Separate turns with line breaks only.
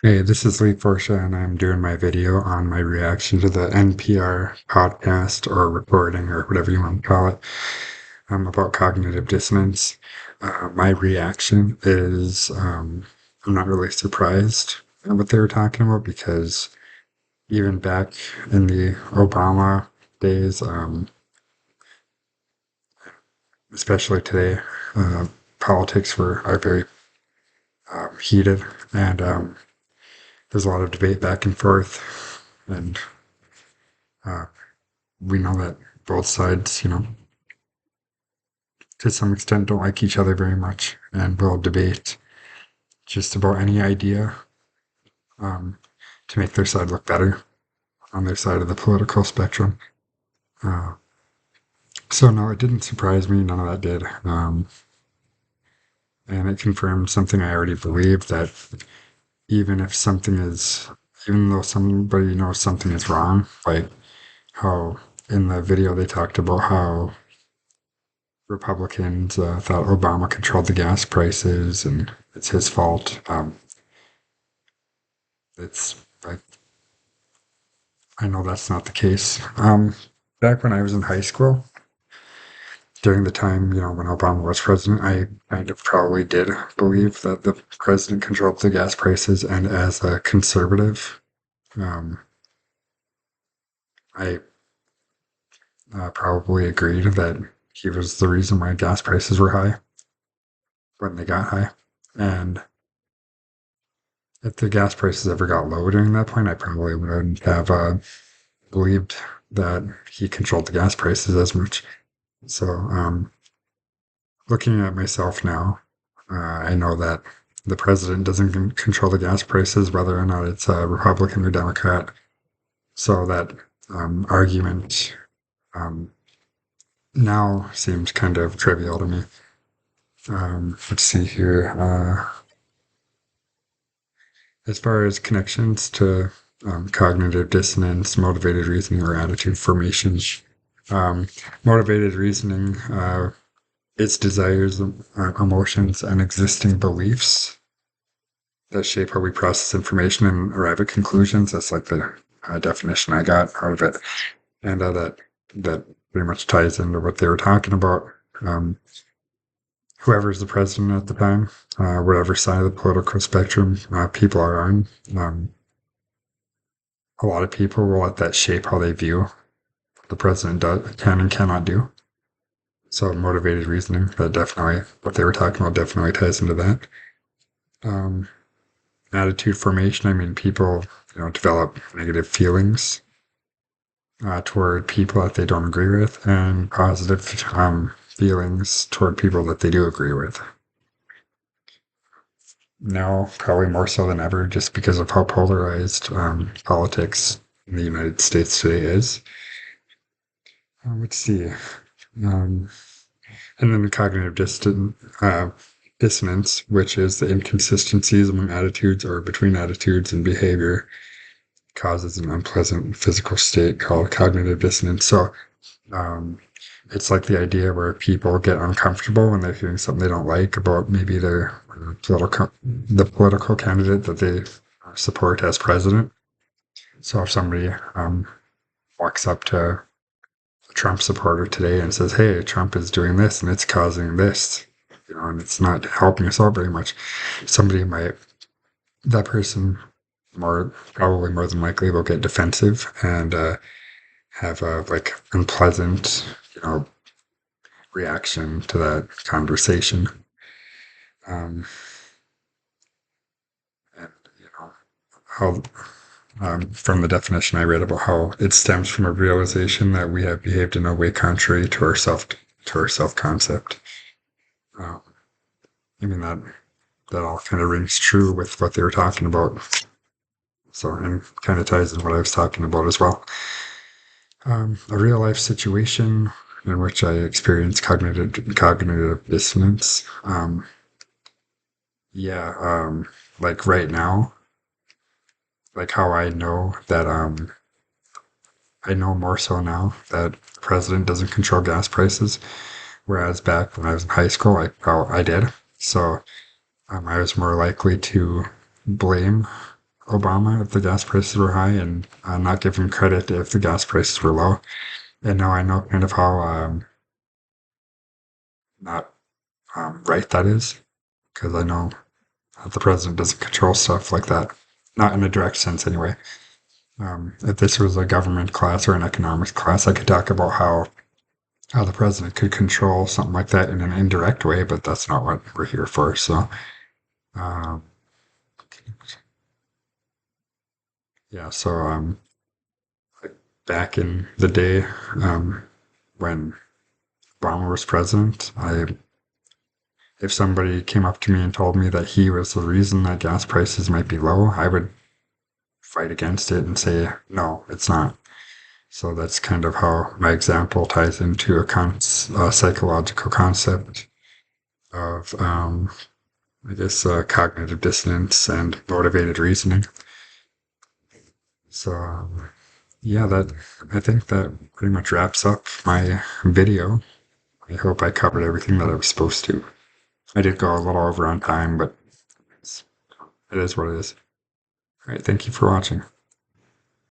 Hey, this is Lee Forsha, and I'm doing my video on my reaction to the NPR podcast or recording or whatever you want to call it about cognitive dissonance. My reaction is I'm not really surprised at what they were talking about because even back in the Obama days, especially today, uh, politics are very heated, and there's a lot of debate back and forth, and uh, we know that both sides, to some extent don't like each other very much and will debate just about any idea um, to make their side look better on their side of the political spectrum. Uh, so, no, it didn't surprise me. None of that did. And it confirmed something I already believed that even if something is, even though somebody knows something is wrong, like how in the video they talked about how Republicans thought Obama controlled the gas prices and it's his fault. It's I know that's not the case. Back when I was in high school, during the time when Obama was president, I kind of probably did believe that the president controlled the gas prices, and as a conservative, um, I probably agreed that he was the reason why gas prices were high when they got high, and if the gas prices ever got low during that point, I probably wouldn't have believed that he controlled the gas prices as much. So, looking at myself now, I know that the president doesn't control the gas prices, whether or not it's a Republican or Democrat. So that argument um, now seems kind of trivial to me. Let's see here. As far as connections to cognitive dissonance, motivated reasoning, or attitude formation, um, motivated reasoning, its desires, emotions, and existing beliefs that shape how we process information and arrive at conclusions. That's like the definition I got out of it, and that pretty much ties into what they were talking about. Um, Whoever's the president at the time, whatever side of the political spectrum people are on, a lot of people will let that shape how they view what the president can and cannot do. So motivated reasoning, that definitely what they were talking about definitely ties into that. Um, Attitude formation. I mean, people develop negative feelings toward people that they don't agree with, and positive feelings toward people that they do agree with. Now, probably more so than ever, just because of how polarized politics in the United States today is. Let's see. Um, and then the cognitive dissonance, which is the inconsistencies among attitudes or between attitudes and behavior, causes an unpleasant physical state called cognitive dissonance. So um, it's like the idea where people get uncomfortable when they're hearing something they don't like about maybe the political candidate that they support as president. So if somebody walks up to a Trump supporter today and says, "Hey, Trump is doing this and it's causing this," and it's not helping us out very much, somebody might that person probably more than likely will get defensive and have a like unpleasant, reaction to that conversation. Um, and how from the definition I read about how it stems from a realization that we have behaved in a way contrary to our self concept. Um, I mean that all kind of rings true with what they were talking about. So and kind of ties in what I was talking about as well. A real life situation in which I experienced cognitive dissonance. Yeah, like right now, like how I know that I know more so now that the president doesn't control gas prices, whereas back when I was in high school, I did. So I was more likely to blame Obama if the gas prices were high, and not give him credit if the gas prices were low. And now I know kind of how not right that is, because I know that the president doesn't control stuff like that, not in a direct sense anyway. If this was a government class or an economics class, I could talk about how the president could control something like that in an indirect way, but that's not what we're here for. So, um, yeah. So, like back in the day, when Obama was president, if somebody came up to me and told me that he was the reason that gas prices might be low, I would fight against it and say, no, it's not. So that's kind of how my example ties into a psychological concept of, I guess, cognitive dissonance and motivated reasoning. So, yeah, I think that pretty much wraps up my video. I hope I covered everything that I was supposed to. I did go a little over on time, but it is what it is. All right, thank you for watching.